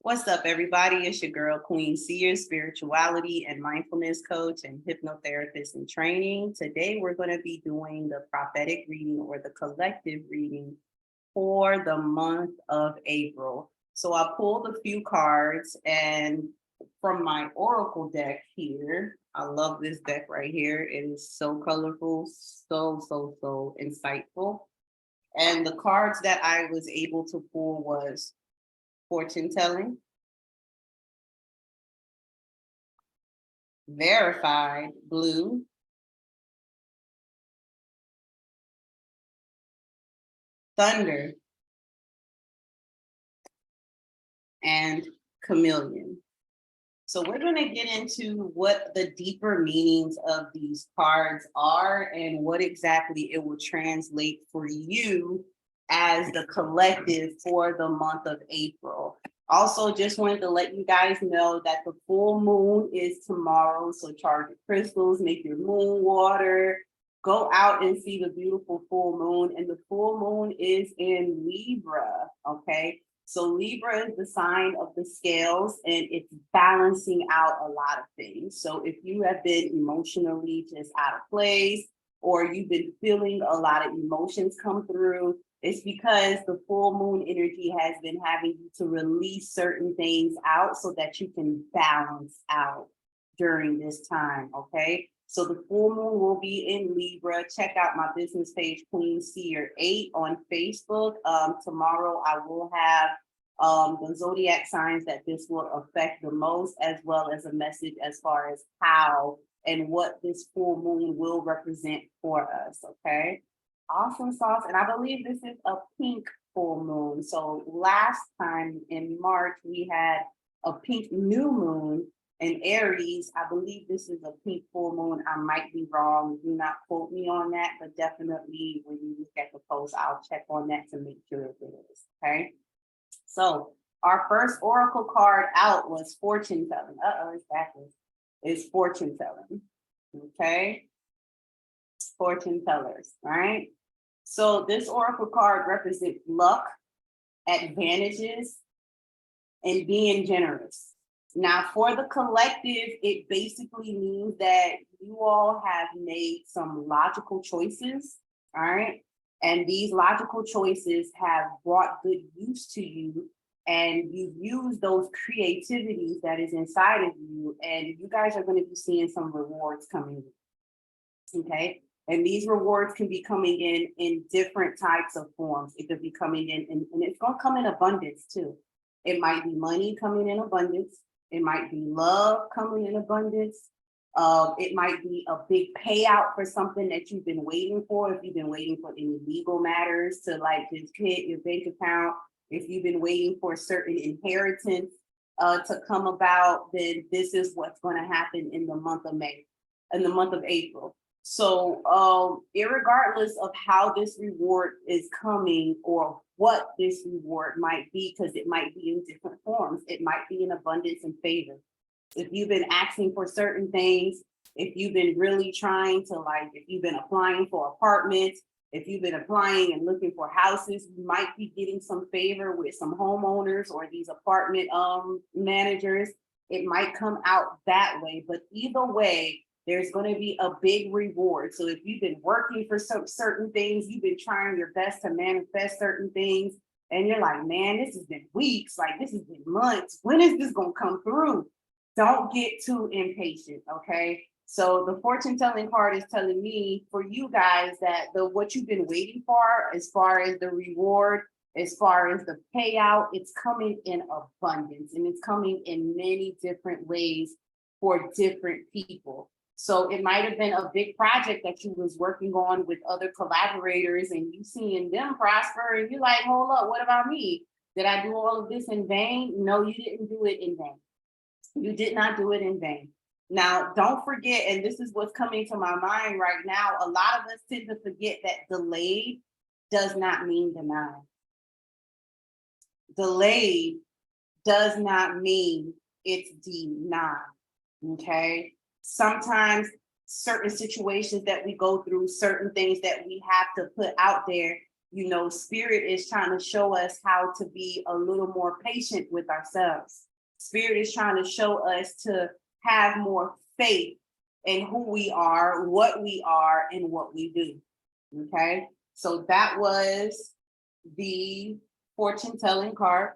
What's up, everybody? It's your girl, Queen Seer, spirituality and mindfulness coach and hypnotherapist in training. Today, we're going to be doing the prophetic reading or the collective reading for the month of April. So I pulled a few cards and from my Oracle deck here, I love this deck right here. It is so colorful, so insightful. And the cards that I was able to pull was fortune telling, verified blue, thunder, and chameleon. So we're going to get into what the deeper meanings of these cards are and what exactly it will translate for you as the collective for the month of April. Also, just wanted to let you guys know that the full moon is tomorrow. So charge your crystals, make your moon water, go out and see the beautiful full moon. And the full moon is in Libra, okay? So Libra is the sign of the scales and it's balancing out a lot of things. So if you have been emotionally just out of place or you've been feeling a lot of emotions come through, it's because the full moon energy has been having you to release certain things out so that you can balance out during this time, okay? So the full moon will be in Libra. Check out my business page, Queen Seer 8 on Facebook. Tomorrow I will have the zodiac signs that this will affect the most, as well as a message as far as how and what this full moon will represent for us, okay? Awesome sauce. And I believe this is a pink full moon. So last time in March, we had a pink new moon in Aries. I believe this is a pink full moon. I might be wrong. Do not quote me on that, but definitely when you look at the post, I'll check on that to make sure it is, okay? So our first oracle card out was fortune telling. It's backwards. It's fortune telling, okay? Fortune tellers, right? So this oracle card represents luck, advantages, and being generous. Now, for the collective, it basically means that you all have made some logical choices, all right? And these logical choices have brought good use to you, and you use those creativities that is inside of you, and you guys are going to be seeing some rewards coming in, okay? And these rewards can be coming in different types of forms. It could be coming in, and it's going to come in abundance too. It might be money coming in abundance. It might be love coming in abundance. It might be a big payout for something that you've been waiting for. If you've been waiting for any legal matters to like just hit your bank account, if you've been waiting for a certain inheritance to come about, then this is what's going to happen in the month of May, in the month of April. So irregardless of how this reward is coming or what this reward might be, because it might be in different forms, it might be in abundance and favor. If you've been asking for certain things, if you've been really trying to if you've been applying for apartments, if you've been applying and looking for houses, you might be getting some favor with some homeowners or these apartment managers. It might come out that way, but either way, there's going to be a big reward. So if you've been working for some certain things, you've been trying your best to manifest certain things, and you're like, man, this has been weeks, this has been months. When is this going to come through? Don't get too impatient, okay? So the fortune telling card is telling me for you guys that what you've been waiting for, as far as the reward, as far as the payout, it's coming in abundance, and it's coming in many different ways for different people. So it might have been a big project that you was working on with other collaborators and you seeing them prosper and you're like, hold up, what about me? Did I do all of this in vain? No, you didn't do it in vain. You did not do it in vain. Now, don't forget, and this is what's coming to my mind right now, a lot of us tend to forget that delayed does not mean denied. Delayed does not mean it's denied, okay? Sometimes certain situations that we go through, certain things that we have to put out there, You know, Spirit is trying to show us how to be a little more patient with ourselves. Spirit is trying to show us to have more faith in who we are, what we are, and what we do. Okay, so that was the fortune telling card.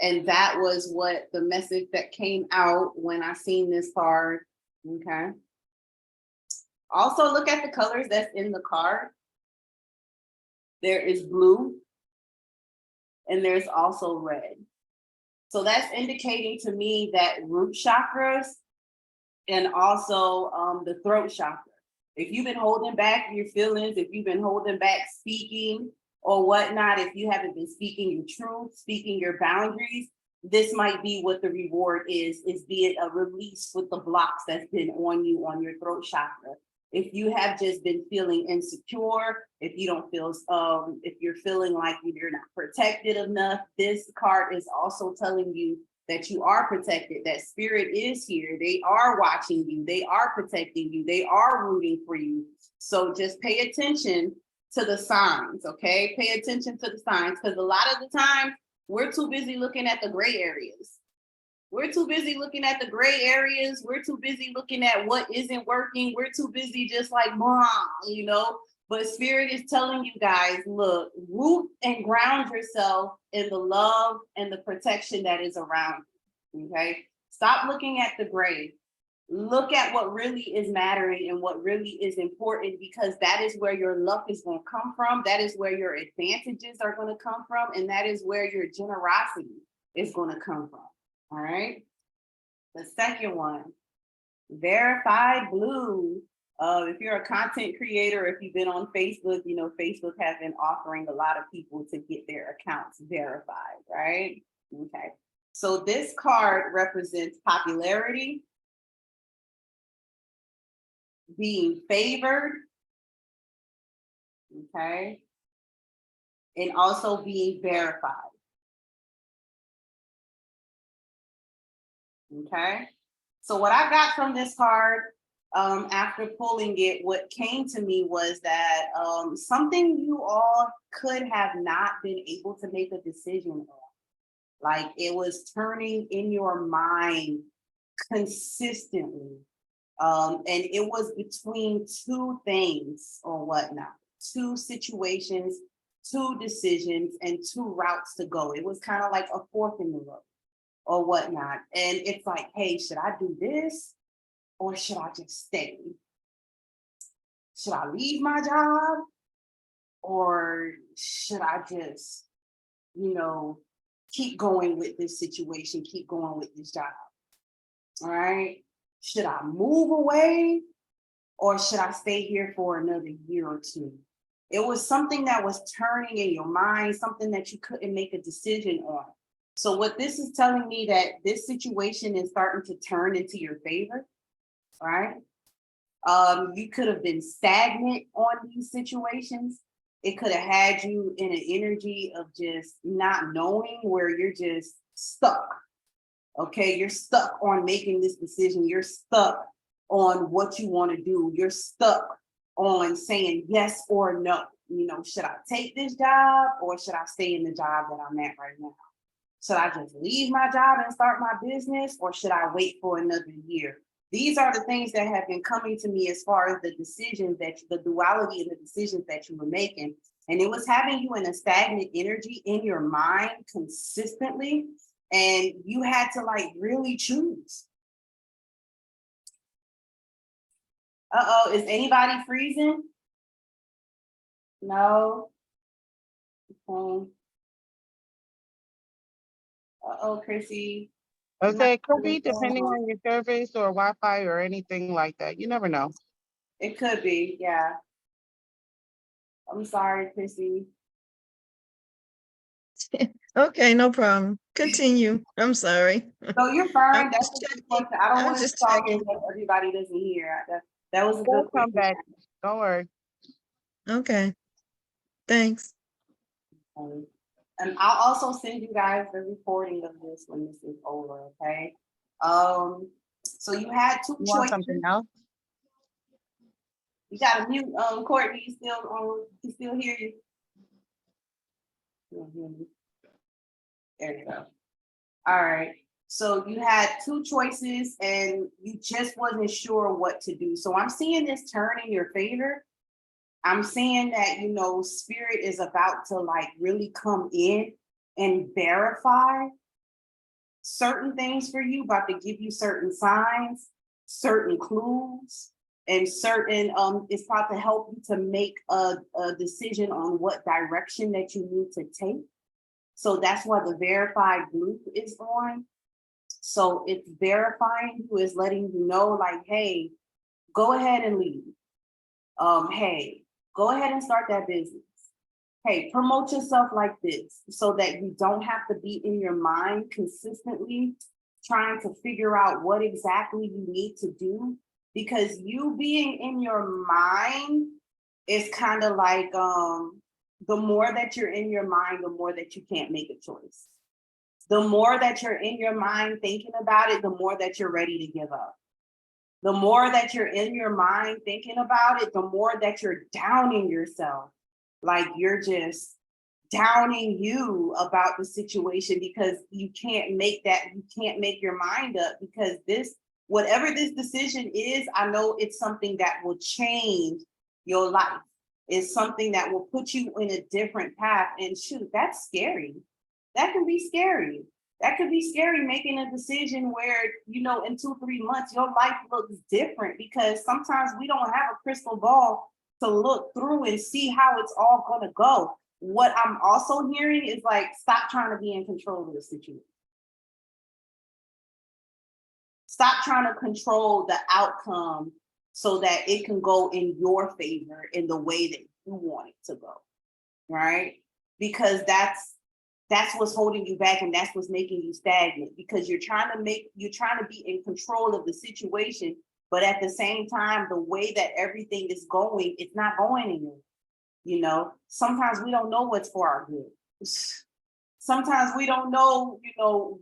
And that was what the message that came out when I seen this card. Okay. Also, look at the colors that's in the card. There is blue, and there's also red. So that's indicating to me that root chakras and also the throat chakra. If you've been holding back your feelings, if you've been holding back speaking or whatnot, if you haven't been speaking your truth, speaking your boundaries, this might be what the reward is be it a release with the blocks that's been on you on your throat chakra. If you have just been feeling insecure, if you don't feel, if you're feeling like you're not protected enough, this card is also telling you that you are protected, that Spirit is here. They are watching you. They are protecting you. They are rooting for you. So just pay attention to the signs, okay? Pay attention to the signs, because a lot of the time we're too busy looking at the gray areas. We're too busy looking at the gray areas. We're too busy looking at what isn't working. We're too busy just like, Mom, you know? But Spirit is telling you guys, look, root and ground yourself in the love and the protection that is around you, okay? Stop looking at the gray. Look at what really is mattering and what really is important, because that is where your luck is going to come from. That is where your advantages are going to come from. And that is where your generosity is going to come from, all right? The second one, verified blue. If you're a content creator, if you've been on Facebook, you know, Facebook has been offering a lot of people to get their accounts verified, right? Okay. So this card represents popularity, being favored, okay, and also being verified. Okay. So what I got from this card, after pulling it, what came to me was that something you all could have not been able to make a decision on. Like it was turning in your mind consistently. And it was between two things or whatnot, two situations, two decisions, and two routes to go. It was kind of like a fork in the road or whatnot. And it's like, hey, should I do this? Or should I just stay? Should I leave my job? Or should I just, you know, keep going with this situation, keep going with this job? All right. Should I move away? Or should I stay here for another year or two? It was something that was turning in your mind, something that you couldn't make a decision on. So what this is telling me that this situation is starting to turn into your favor. Right? You could have been stagnant on these situations. It could have had you in an energy of just not knowing, where you're just stuck. Okay, you're stuck on making this decision. You're stuck on what you want to do. You're stuck on saying yes or no. You know, should I take this job or should I stay in the job that I'm at right now? Should I just leave my job and start my business, or should I wait for another year? These are the things that have been coming to me as far as the decisions that the duality and the decisions that you were making. And it was having you in a stagnant energy in your mind consistently. And you had to like really choose. Uh-oh, is anybody freezing? No. Okay. Uh-oh, Chrissy. Okay, it could be depending on your service or Wi-Fi or anything like that. You never know. It could be, yeah. I'm sorry, Chrissy. Okay, no problem. Continue. I'm sorry. No, you're fine. I'm That's just a good checking. question. I don't I'm want to just talk checking. that everybody doesn't hear. That was a We'll good come question. back. Don't worry. Okay. Thanks. And I'll also send you guys the recording of this when this is over, okay? So you had two You want choices. something else? You got to mute, Courtney. You still hear you? Mhm. There you go. All right. So you had two choices and you just wasn't sure what to do. So I'm seeing this turn in your favor. I'm saying that, spirit is about to like really come in and verify certain things for you, about to give you certain signs, certain clues, and certain it's about to help you to make a decision on what direction that you need to take. So that's why the verified loop is on. So it's verifying you, is letting you know, like, hey, go ahead and leave. Hey, go ahead and start that business. Hey, promote yourself like this so that you don't have to be in your mind consistently trying to figure out what exactly you need to do. Because you being in your mind is kind of like the more that you're in your mind, the more that you can't make a choice. The more that you're in your mind thinking about it, the more that you're ready to give up. The more that you're in your mind thinking about it, the more that you're downing yourself. Like you're just downing you about the situation because you can't make your mind up, because whatever this decision is, I know it's something that will change your life. It's something that will put you in a different path. And shoot, that's scary. That can be scary. That could be scary, making a decision where, in 2-3 months, your life looks different, because sometimes we don't have a crystal ball to look through and see how it's all going to go. What I'm also hearing is like, stop trying to be in control of the situation. Stop trying to control the outcome so that it can go in your favor in the way that you want it to go, right? Because that's what's holding you back, and that's what's making you stagnant, because you're trying to be in control of the situation, but at the same time, the way that everything is going, it's not going anywhere. Sometimes we don't know what's for our good. Sometimes we don't know,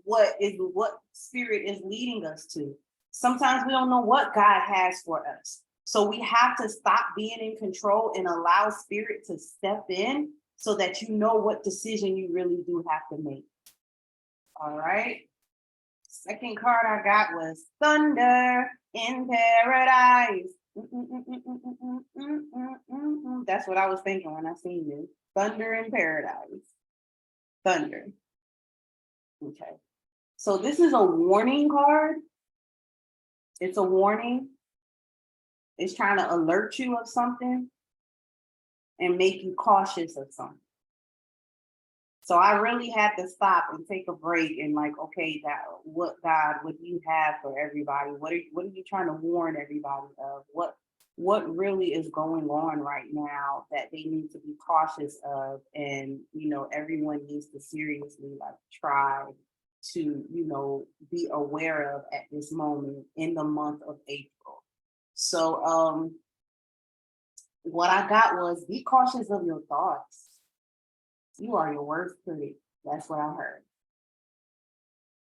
what spirit is leading us to. Sometimes we don't know what God has for us. So we have to stop being in control and allow spirit to step in so that you know what decision you really do have to make. All right. Second card I got was Thunder in Paradise. That's what I was thinking when I seen this. Thunder in Paradise. Thunder. Okay. So this is a warning card. It's a warning. It's trying to alert you of something and make you cautious of something. So I really had to stop and take a break and like, okay, what do you have for everybody? What are you trying to warn everybody of? What really is going on right now that they need to be cautious of? And, everyone needs to seriously like try to, be aware of at this moment in the month of April. So what I got was, be cautious of your thoughts. You are your worst critic. That's what I heard.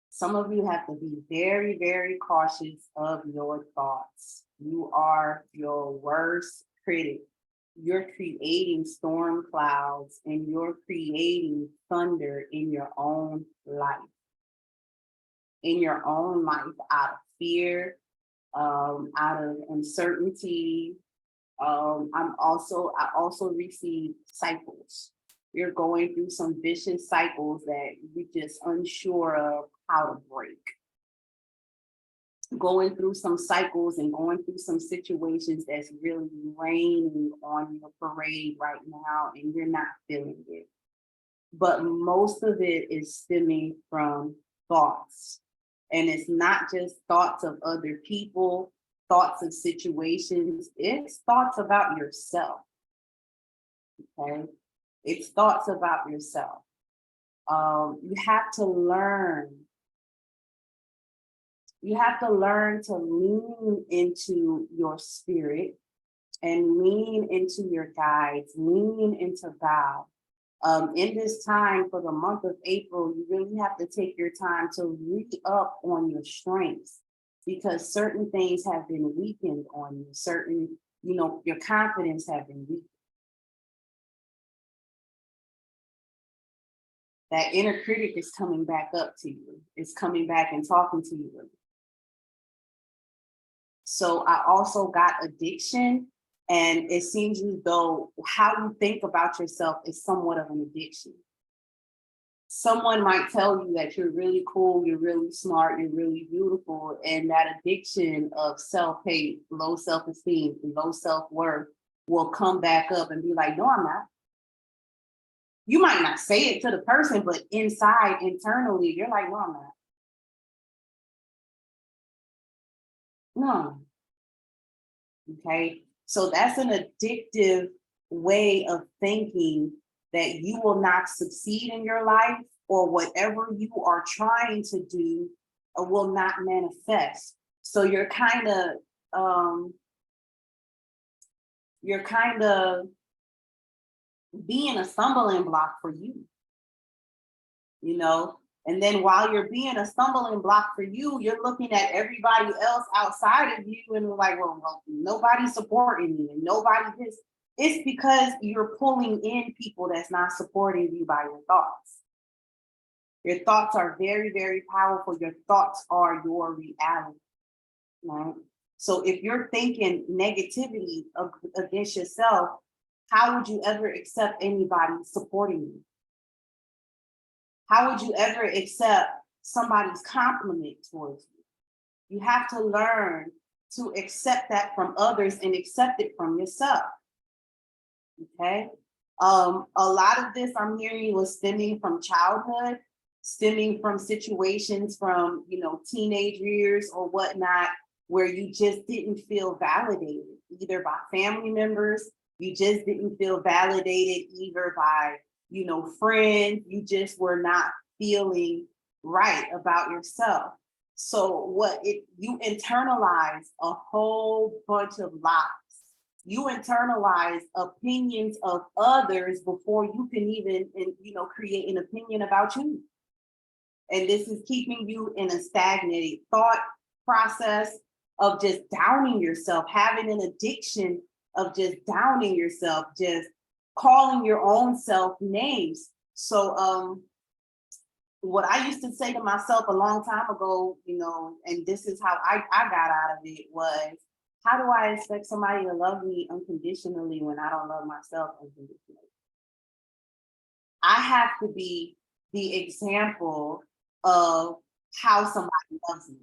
Some of you have to be very, very cautious of your thoughts. You are your worst critic. You're creating storm clouds and you're creating thunder in your own life. In your own life, out of fear, out of uncertainty. I also received cycles. You're going through some vicious cycles that you're just unsure of how to break. Going through some cycles and going through some situations that's really raining on your parade right now, and you're not feeling it. But most of it is stemming from thoughts. And it's not just thoughts of other people, thoughts of situations, it's thoughts about yourself. Okay? It's thoughts about yourself. You have to learn to lean into your spirit and lean into your guides, lean into God. In this time for the month of April, you really have to take your time to read up on your strengths, because certain things have been weakened on you. Certain, your confidence have been weakened. that inner critic is coming back up to you. It's coming back and talking to you. So I also got addiction, and it seems as though how you think about yourself is somewhat of an addiction. Someone might tell you that you're really cool, you're really smart, you're really beautiful, and that addiction of self-hate, low self-esteem, low self-worth will come back up and be like, no, I'm not. You might not say it to the person, but inside, internally, you're like, no, I'm not. No. Okay. So that's an addictive way of thinking that you will not succeed in your life, or whatever you are trying to do will not manifest. So you're kind of being a stumbling block for you, you know? And then while you're being a stumbling block for you, you're looking at everybody else outside of you and like, well, nobody's supporting me and nobody is. It's because you're pulling in people that's not supporting you by your thoughts. Your thoughts are very, very powerful. Your thoughts are your reality, right? So if you're thinking negativity against yourself, how would you ever accept anybody supporting you? How would you ever accept somebody's compliment towards you? You have to learn to accept that from others and accept it from yourself. Okay. A lot of this I'm hearing was stemming from childhood, stemming from situations from, teenage years or whatnot, where you just didn't feel validated either by family members. You just didn't feel validated either by, friends. You just were not feeling right about yourself. So you internalize a whole bunch of lies. You internalize opinions of others before you can even, create an opinion about you. And this is keeping you in a stagnated thought process of just downing yourself, having an addiction of just downing yourself, just calling your own self names. So what I used to say to myself a long time ago, and this is how I got out of it, was, how do I expect somebody to love me unconditionally when I don't love myself unconditionally? I have to be the example of how somebody loves me.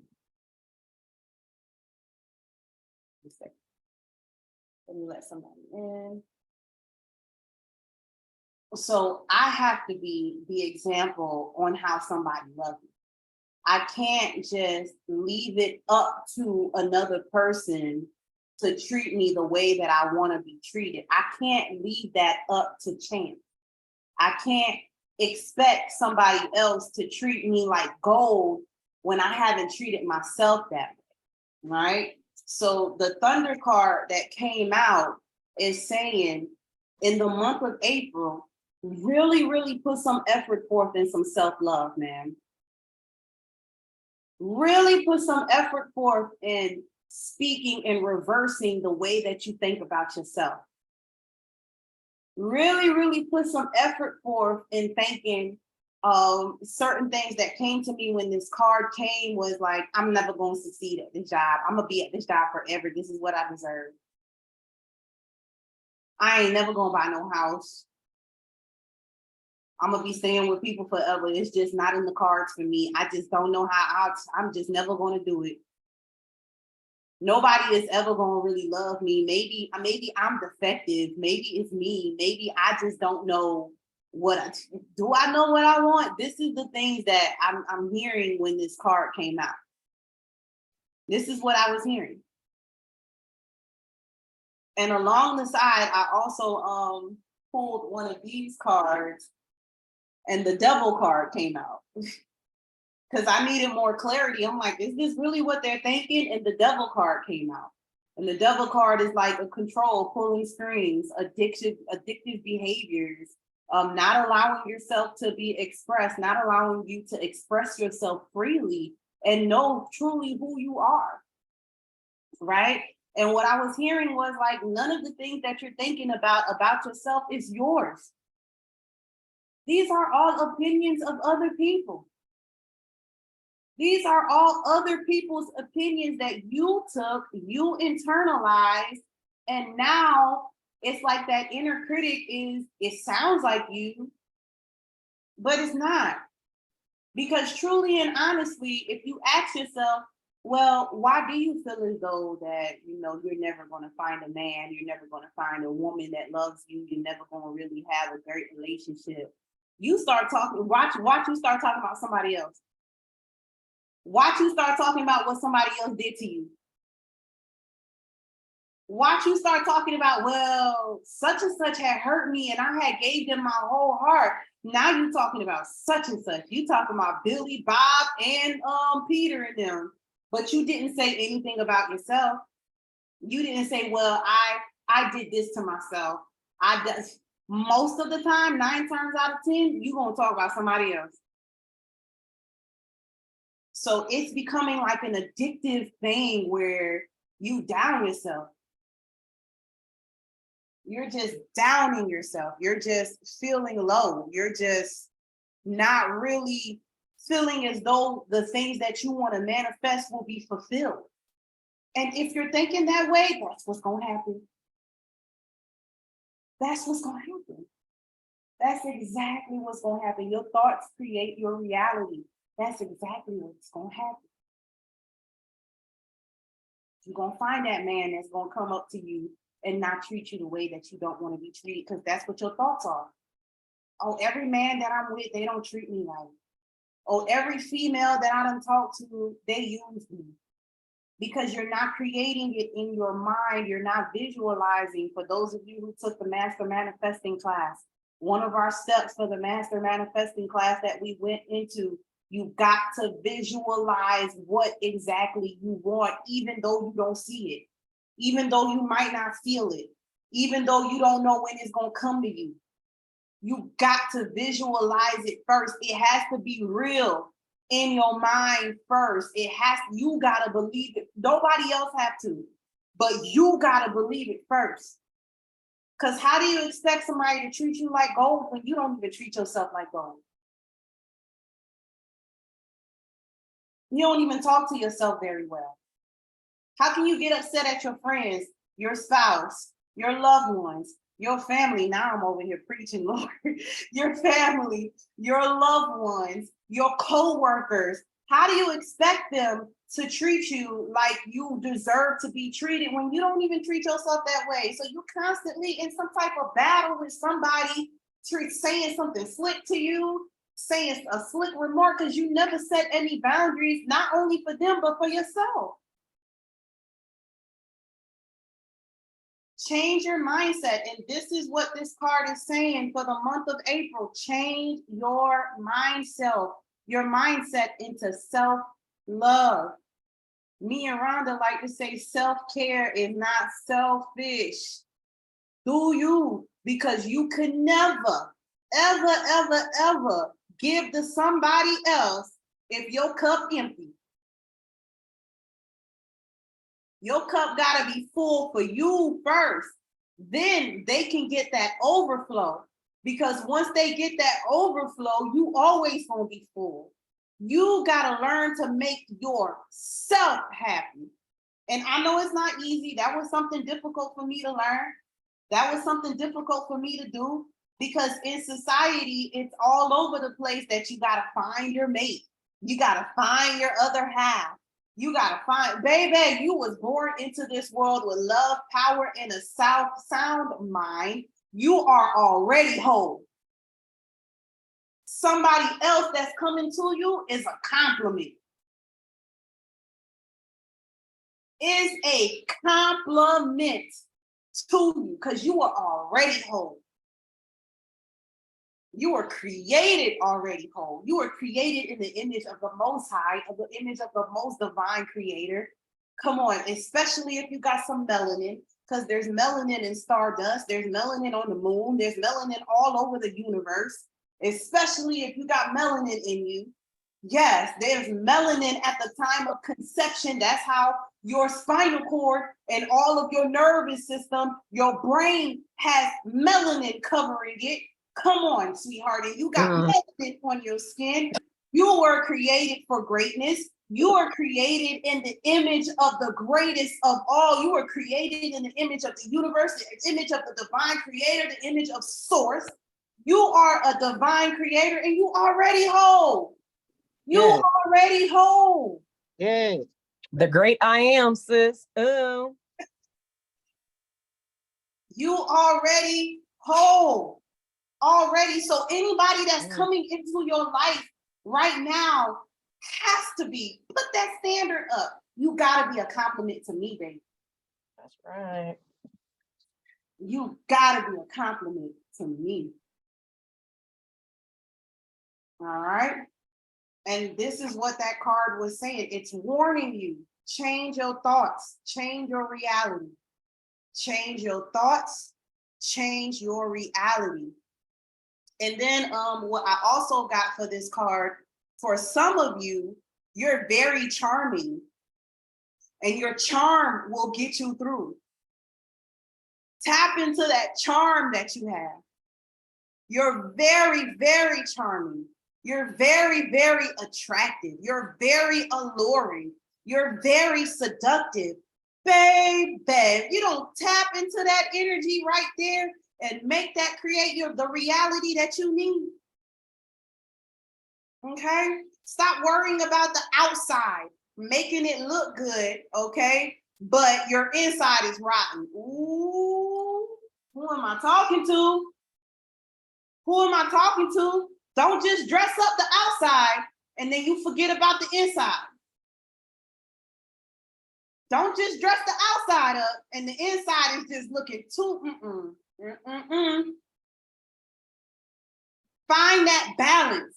Let me let somebody in. So I have to be the example on how somebody loves me. I can't just leave it up to another person to treat me the way that I want to be treated. I can't leave that up to chance. I can't expect somebody else to treat me like gold when I haven't treated myself that way, right? So the Thunder card that came out is saying, in the month of April, really, really put some effort forth and some self-love, man. Really put some effort forth in speaking and reversing the way that you think about yourself. Really, really put some effort forth in thinking certain things that came to me when this card came was like, I'm never going to succeed at this job. I'm going to be at this job forever. This is what I deserve. I ain't never going to buy no house. I'm going to be staying with people forever. It's just not in the cards for me. I just don't know how. I'm just never going to do it. Nobody is ever going to really love me. Maybe I'm defective. Maybe it's me. Maybe I just don't know do I know what I want? This is the things that I'm hearing when this card came out. This is what I was hearing. And along the side, I also pulled one of these cards, and the Devil card came out. Because I needed more clarity. I'm like, is this really what they're thinking? And the Devil card came out. And the Devil card is like a control, pulling strings, addictive behaviors, not allowing yourself to be expressed, not allowing you to express yourself freely and know truly who you are, right? And what I was hearing was like, none of the things that you're thinking about yourself is yours. These are all opinions of other people. These are all other people's opinions that you took, you internalized, and now it's like that inner critic is, it sounds like you, but it's not. Because truly and honestly, if you ask yourself, well, why do you feel as though that, you're never going to find a man, you're never going to find a woman that loves you, you're never going to really have a great relationship? You start talking, watch you start talking about somebody else. Watch you start talking about what somebody else did to you. Watch you start talking about, well, such and such had hurt me and I had gave them my whole heart. Now you talking about such and such. You talking about Billy, Bob, and Peter and them. But you didn't say anything about yourself. You didn't say, well, I did this to myself. Most of the time, 9 times out of 10, you're gonna talk about somebody else. So it's becoming like an addictive thing where you down yourself. You're just downing yourself. You're just feeling low. You're just not really feeling as though the things that you want to manifest will be fulfilled. And if you're thinking that way, that's what's going to happen. That's what's going to happen. That's exactly what's going to happen. Your thoughts create your reality. That's exactly what's going to happen. You're going to find that man that's going to come up to you and not treat you the way that you don't want to be treated, because that's what your thoughts are. Oh, every man that I'm with, they don't treat me right. Oh, every female that I done talked to, they use me. Because you're not creating it in your mind, you're not visualizing. For those of you who took the Master Manifesting class, one of our steps for the Master Manifesting class that we went into, you got to visualize what exactly you want, even though you don't see it. Even though you might not feel it, even though you don't know when it's going to come to you. You got to visualize it first. It has to be real in your mind first. You got to believe it. Nobody else have to, but you got to believe it first. Because how do you expect somebody to treat you like gold when you don't even treat yourself like gold? You don't even talk to yourself very well. How can you get upset at your friends, your spouse, your loved ones, your family? Now I'm over here preaching, Lord. Your family, your loved ones, your co-workers. How do you expect them to treat you like you deserve to be treated when you don't even treat yourself that way? So you're constantly in some type of battle with somebody saying something slick to you, saying a slick remark because you never set any boundaries, not only for them, but for yourself. Change your mindset. And this is what this card is saying for the month of April. Change your mindset into self-love. Me and Rhonda like to say self-care is not selfish. Do you? Because you can never, ever, ever, ever give to somebody else if your cup empty. Your cup got to be full for you first. Then they can get that overflow. Because once they get that overflow, you always going to be full. You got to learn to make yourself happy. And I know it's not easy. That was something difficult for me to learn. That was something difficult for me to do. Because in society, it's all over the place that you got to find your mate. You got to find your other half. You gotta find, baby, you was born into this world with love, power, and a sound mind. You are already whole. Somebody else that's coming to you is a compliment. Is a compliment to you because you are already whole. You were created already whole. You were created in the image of the Most High, of the image of the most divine creator. Come on, especially if you got some melanin, because there's melanin in stardust, there's melanin on the moon, there's melanin all over the universe, especially if you got melanin in you. Yes, there's melanin at the time of conception. That's how your spinal cord and all of your nervous system, your brain has melanin covering it. Come on, sweetheart, and you got Mm. melanin on your skin. You were created for greatness. You are created in the image of the greatest of all. You were created in the image of the universe, the image of the divine creator, the image of source. You are a divine creator and you already whole. You Yes. already whole. Yes. The great I am, sis. Oh, You already whole. Already. So anybody that's Mm. coming into your life right now has to be, put that standard up. You gotta be a compliment to me, baby. that's right. You gotta be a compliment to me. All right. And this is what that card was saying. It's warning you, change your thoughts, change your reality. Change your thoughts, change your reality. And then what I also got for this card, for some of you, you're very charming and your charm will get you through. Tap into that charm that you have. You're very, very charming. You're very, very attractive. You're very alluring. You're very seductive. Babe, you don't tap into that energy right there and make that create the reality that you need. Okay? Stop worrying about the outside, making it look good, okay? But your inside is rotten. Ooh, who am I talking to? Who am I talking to? Don't just dress up the outside and then you forget about the inside. Don't just dress the outside up and the inside is just looking too, Find that balance.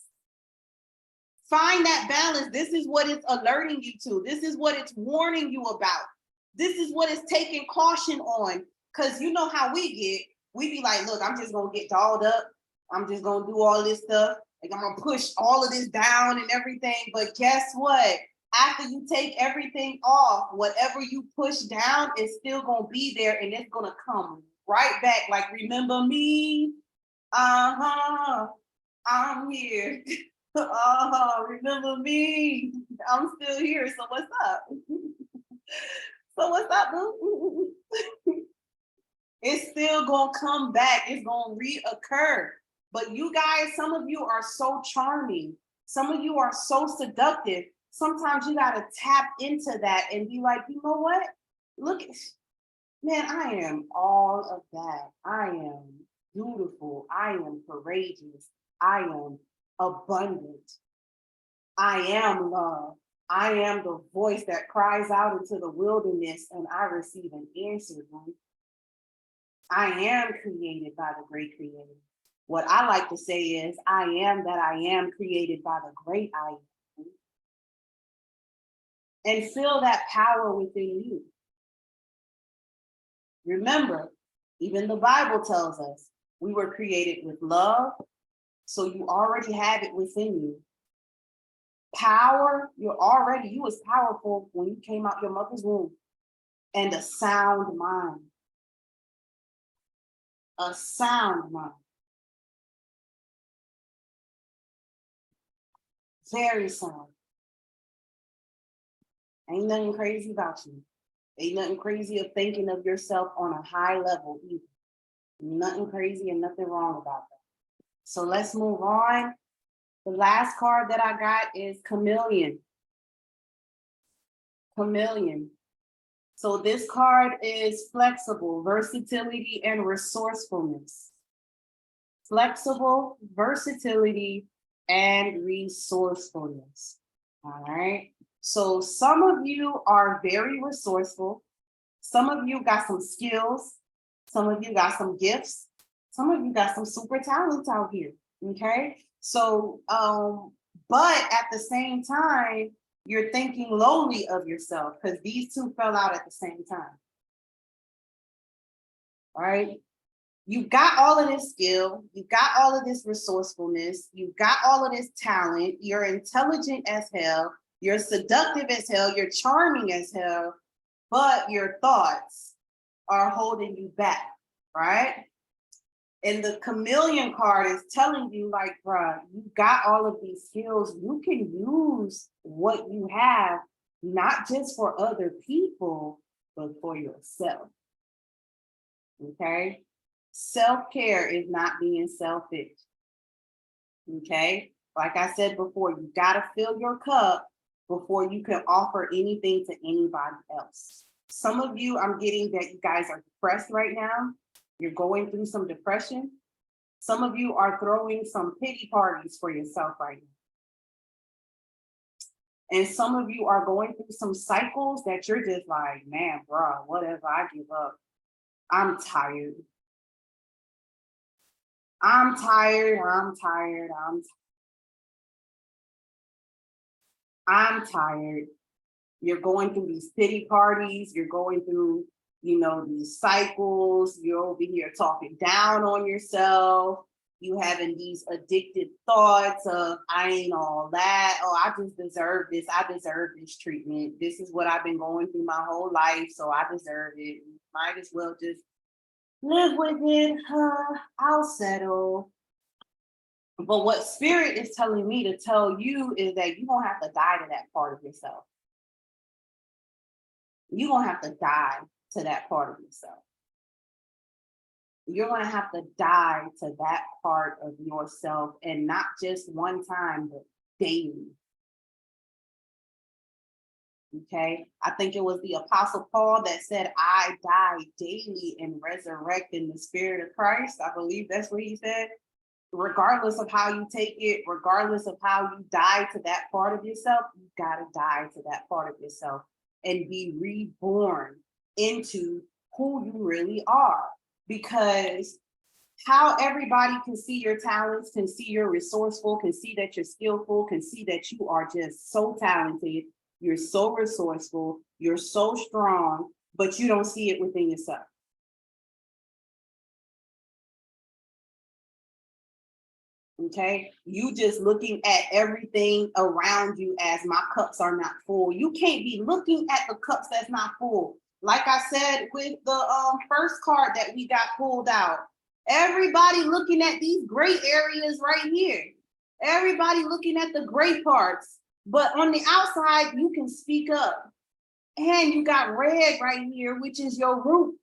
Find that balance. This is what it's alerting you to. This is what it's warning you about. This is what it's taking caution on. Because you know how we get. We be like, look, I'm just going to get dolled up. I'm just going to do all this stuff. Like I'm going to push all of this down and everything. But guess what? After you take everything off, whatever you push down is still going to be there and it's going to come right back. Like, remember me? Uh-huh. I'm here. Remember me? I'm still here. So what's up? So what's up, boo? It's still gonna come back. It's gonna reoccur. But you guys, some of you are so charming. Some of you are so seductive. Sometimes you gotta tap into that and be like, you know what? Look, man, I am all of that. I am beautiful. I am courageous. I am abundant. I am love. I am the voice that cries out into the wilderness and I receive an answer. Right? I am created by the great creator. What I like to say is, I am that I am created by the great I am. And feel that power within you. Remember, even the Bible tells us we were created with love, so you already have it within you. Power, you was powerful when you came out your mother's womb. And a sound mind. A sound mind. Very sound. Ain't nothing crazy about you. Ain't nothing crazy of thinking of yourself on a high level either. Nothing crazy and nothing wrong about that. So let's move on. The last card that I got is Chameleon. Chameleon. So this card is flexible, versatility, and resourcefulness. Flexible, versatility, and resourcefulness. All right. So some of you are very resourceful. Some of you got some skills. Some of you got some gifts. Some of you got some super talents out here. Okay. So, but at the same time, you're thinking lowly of yourself because these two fell out at the same time. All right. You got all of this skill, you got all of this resourcefulness, you got all of this talent, you're intelligent as hell, you're seductive as hell, you're charming as hell, but your thoughts are holding you back, right? And the chameleon card is telling you, like, bruh, you got all of these skills. You can use what you have, not just for other people, but for yourself. Okay? Self-care is not being selfish. Okay? Like I said before, you got to fill your cup before you can offer anything to anybody else. Some of you, I'm getting that you guys are depressed right now. You're going through some depression. Some of you are throwing some pity parties for yourself right now. And some of you are going through some cycles that you're just like, man, bro, whatever, I give up. I'm tired. I'm tired. You're going through these pity parties. You're going through, these cycles. You're over here talking down on yourself. You having these addicted thoughts of, I ain't all that. Oh, I just deserve this. I deserve this treatment. This is what I've been going through my whole life, so I deserve it. Might as well just live with it. I'll settle. But what spirit is telling me to tell you is that you're going to have to die to that part of yourself. You're going to have to die to that part of yourself. You're going to have to die to that part of yourself, and not just one time, but daily. Okay? I think it was the Apostle Paul that said, I die daily and resurrect in the spirit of Christ. I believe that's what he said. Regardless of how you take it, regardless of how you die to that part of yourself, you got to die to that part of yourself and be reborn into who you really are. Because how everybody can see your talents, can see you're resourceful, can see that you're skillful, can see that you are just so talented, you're so resourceful, you're so strong, but you don't see it within yourself. Okay, you just looking at everything around you as my cups are not full. You can't be looking at the cups that's not full. Like I said with the first card that we got pulled out, everybody looking at these great areas right here. Everybody looking at the great parts, but on the outside, you can speak up. And you got red right here, which is your root.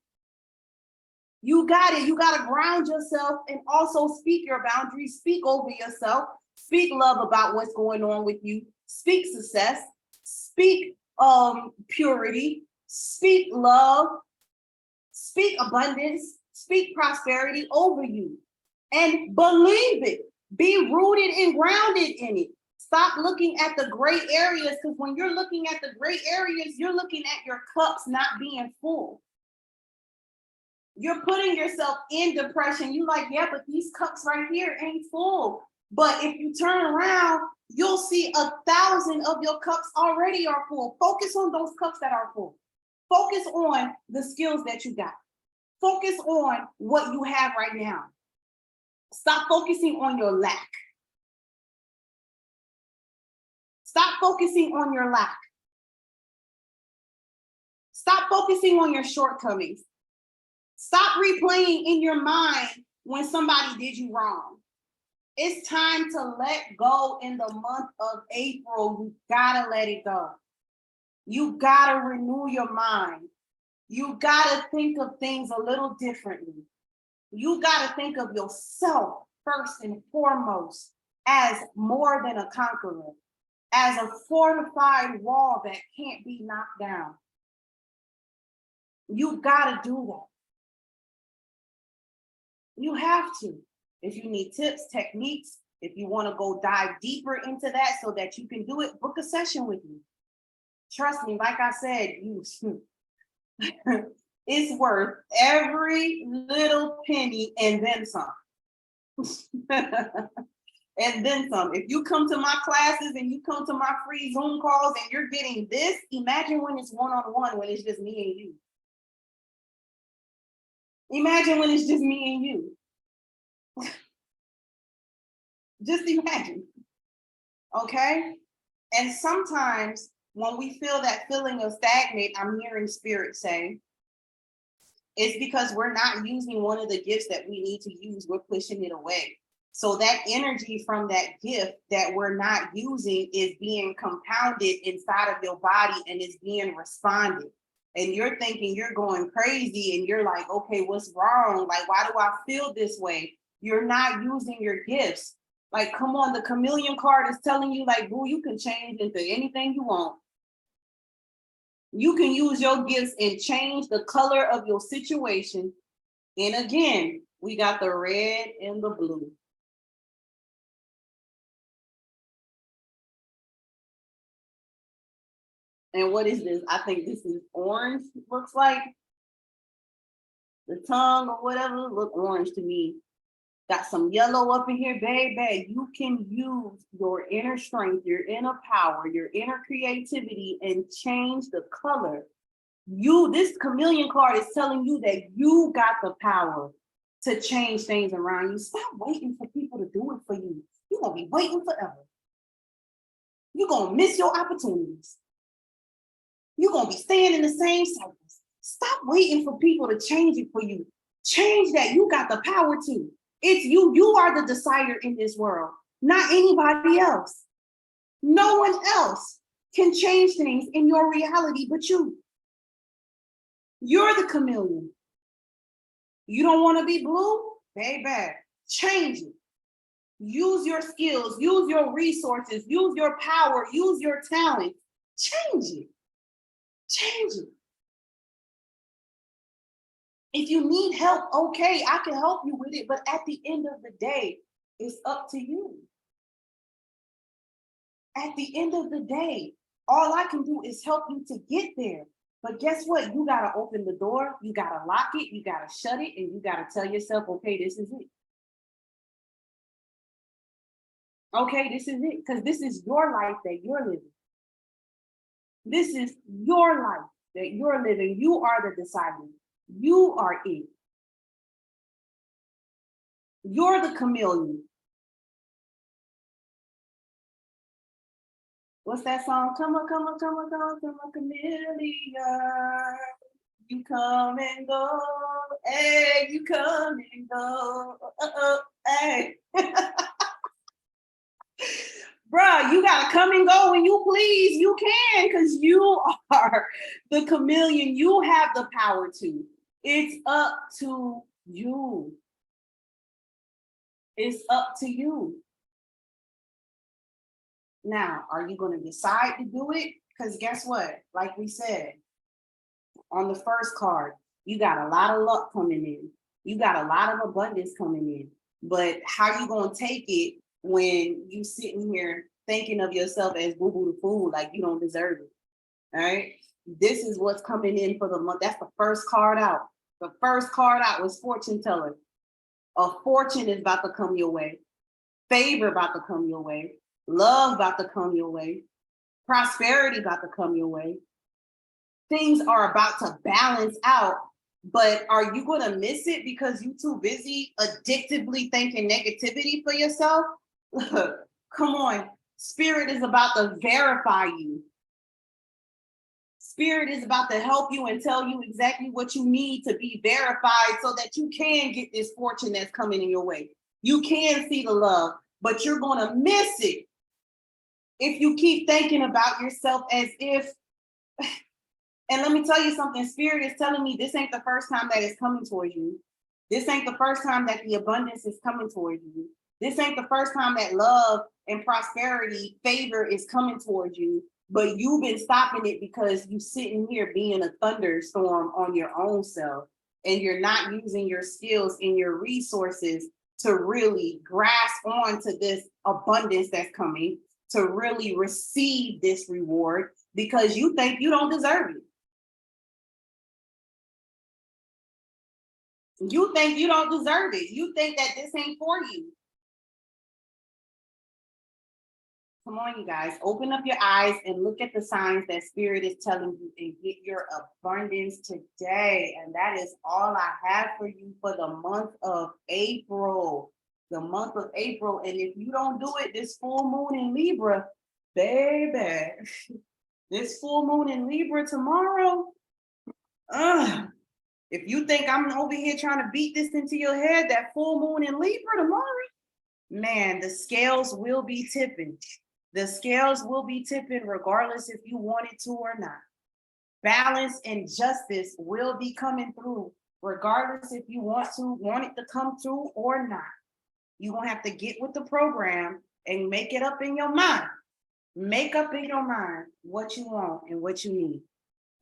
You got it. You got to ground yourself and also speak your boundaries, speak over yourself, speak love about what's going on with you, speak success, speak purity, speak love, speak abundance, speak prosperity over you, and believe it. Be rooted and grounded in it. Stop looking at the gray areas, because when you're looking at the gray areas, you're looking at your cups not being full. You're putting yourself in depression. You like, yeah, but these cups right here ain't full. But if you turn around, you'll see 1,000 of your cups already are full. Focus on those cups that are full. Focus on the skills that you got. Focus on what you have right now. Stop focusing on your lack. Stop focusing on your lack. Stop focusing on your shortcomings. Stop replaying in your mind when somebody did you wrong. It's time to let go in the month of April. You gotta let it go. You gotta renew your mind. You gotta think of things a little differently. You gotta think of yourself first and foremost as more than a conqueror, as a fortified wall that can't be knocked down. You gotta do that. You have to. If you need tips, techniques, if you want to go dive deeper into that so that you can do it, book a session with me. Trust me, like I said, it's worth every little penny and then some. And then some. If you come to my classes and you come to my free Zoom calls and you're getting this, imagine when it's one-on-one, when it's just me and you. Imagine when it's just me and you. Just imagine, okay? And sometimes when we feel that feeling of stagnate, I'm hearing spirit say, It's because we're not using one of the gifts that we need to use. We're pushing it away. So that energy from that gift that we're not using is being compounded inside of your body and is being responded. And you're thinking you're going crazy and you're like, okay, what's wrong? Like, why do I feel this way? You're not using your gifts. Like, come on, the chameleon card is telling you, like, boo, you can change into anything you want. You can use your gifts and change the color of your situation. And again, we got the red and the blue. And what is this? I think this is orange, looks like. The tongue or whatever, look orange to me. Got some yellow up in here, baby. You can use your inner strength, your inner power, your inner creativity and change the color. This chameleon card is telling you that you got the power to change things around you. Stop waiting for people to do it for you. You're gonna be waiting forever. You're gonna miss your opportunities. You're gonna be staying in the same cycles. Stop waiting for people to change it for you. Change that. You got the power to. It's you. You are the decider in this world, not anybody else. No one else can change things in your reality but you. You're the chameleon. You don't want to be blue? Baby, change it. Use your skills, use your resources, use your power, use your talent. Change it. Change it. If you need help, okay, I can help you with it, but at the end of the day, it's up to you. At the end of the day, all I can do is help you to get there. But guess what? You gotta open the door, you gotta lock it, you gotta shut it, and you gotta tell yourself, okay, this is it. Okay, this is it, because this is your life that you're living. This is your life that you're living. You are the decider. You are it. You're the chameleon. What's that song? Come on, come on, come on, come on, come on, chameleon. You come and go. Hey, you come and go. Hey. Bruh, you gotta come and go when you please. You can, because you are the chameleon. You have the power to. It's up to you. It's up to you. Now, are you going to decide to do it? Because guess what? Like we said, on the first card, you got a lot of luck coming in. You got a lot of abundance coming in. But how you going to take it when you sitting here thinking of yourself as boo-boo the fool, like you don't deserve it? All right? This is what's coming in for the month. That's the first card out. The first card out was fortune teller. A fortune is about to come your way. Favor about to come your way. Love about to come your way. Prosperity about to come your way. Things are about to balance out, but are you going to miss it because you're too busy addictively thinking negativity for yourself? Come on. Spirit is about to verify you. Spirit is about to help you and tell you exactly what you need to be verified so that you can get this fortune that's coming in your way. You can see the love, but you're going to miss it if you keep thinking about yourself as if, and let me tell you something, Spirit is telling me this ain't the first time that it's coming towards you. This ain't the first time that the abundance is coming towards you. This ain't the first time that love and prosperity, favor is coming towards you, but you've been stopping it because you sitting here being a thunderstorm on your own self, and you're not using your skills and your resources to really grasp onto this abundance that's coming, to really receive this reward because you think you don't deserve it. You think you don't deserve it. You think that this ain't for you. Come on, you guys, open up your eyes and look at the signs that Spirit is telling you and get your abundance today. And that is all I have for you for the month of April. The month of April. And if you don't do it, this full moon in Libra, baby, this full moon in Libra tomorrow, If you think I'm over here trying to beat this into your head, that full moon in Libra tomorrow, man, the scales will be tipping. The scales will be tipping regardless if you want it to or not. Balance and justice will be coming through regardless if you want it to come through or not. You're gonna have to get with the program and make it up in your mind. Make up in your mind what you want and what you need.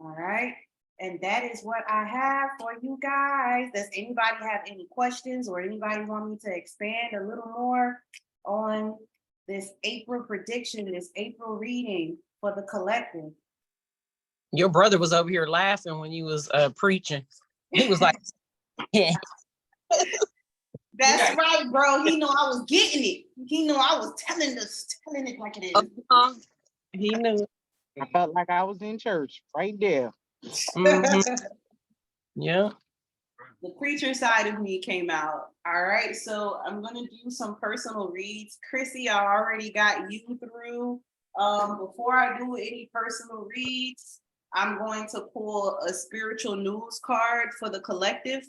All right. And that is what I have for you guys. Does anybody have any questions or anybody want me to expand a little more on this April prediction, this April reading for the collective? Your brother was over here laughing when you was preaching. He was like, yeah. That's right, bro. He knew I was getting it. He knew I was telling it like it is. He knew. I felt like I was in church right there. Mhm. Yeah. The preacher side of me came out. All right, so I'm gonna do some personal reads. Chrissy, I already got you through. Before I do any personal reads, I'm going to pull a spiritual news card for the collective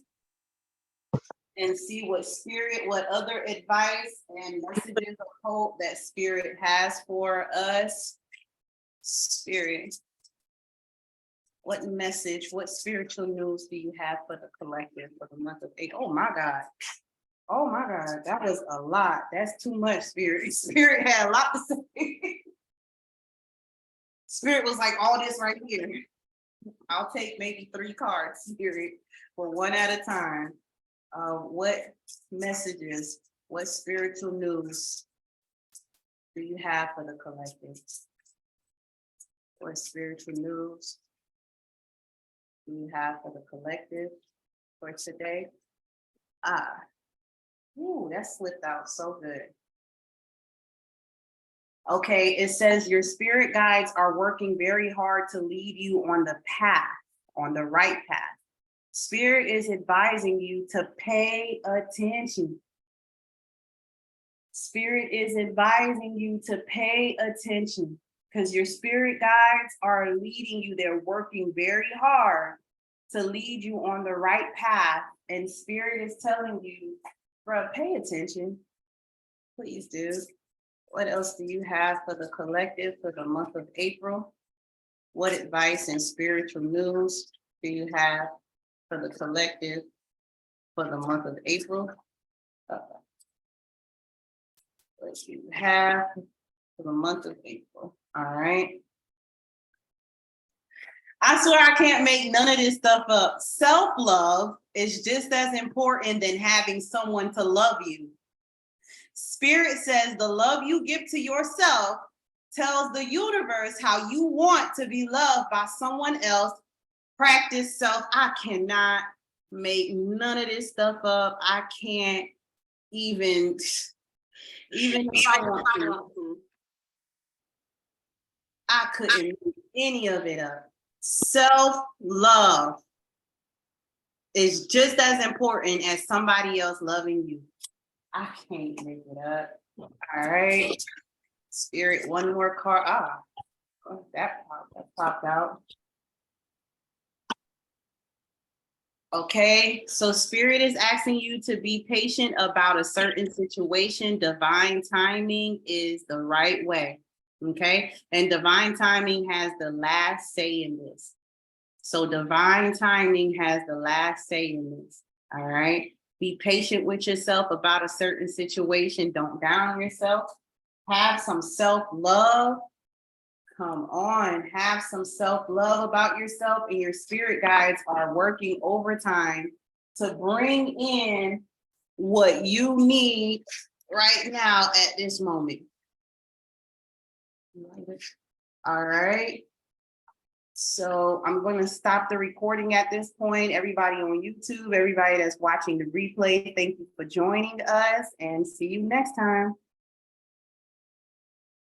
and see what other advice and messages of hope that Spirit has for us. Spirit, what message, what spiritual news do you have for the collective for the month of April? Oh my God. Oh my God, that was a lot. That's too much, Spirit. Spirit had a lot to say. Spirit was like all this right here. I'll take maybe 3 cards, Spirit, for one at a time. What messages, what spiritual news do you have for the collective? What spiritual news do you have for the collective for today? Ooh, that slipped out so good. Okay, it says your spirit guides are working very hard to lead you on the path, on the right path. Spirit is advising you to pay attention. Spirit is advising you to pay attention because your spirit guides are leading you. They're working very hard to lead you on the right path. And Spirit is telling you, bro, pay attention. Please do. What else do you have for the collective for the month of April? What advice and spiritual news do you have for the collective for the month of April? What do you have for the month of April? All right. I swear I can't make none of this stuff up. Self-love is just as important than having someone to love you. Spirit says the love you give to yourself tells the universe how you want to be loved by someone else. Practice self. I cannot make none of this stuff up. I can't even if I want to. I couldn't make any of it up. Self-love is just as important as somebody else loving you. I can't make it up. All right. Spirit, one more card. That popped out. Okay, so Spirit is asking you to be patient about a certain situation. Divine timing is the right way. Okay, and divine timing has the last say in this. So divine timing has the last say in this. All right. Be patient with yourself about a certain situation. Don't down yourself. Have some self-love. Come on, have some self-love about yourself, and your spirit guides are working overtime to bring in what you need right now at this moment. All right. So I'm going to stop the recording at this point. Everybody on YouTube, everybody that's watching the replay, thank you for joining us and see you next time.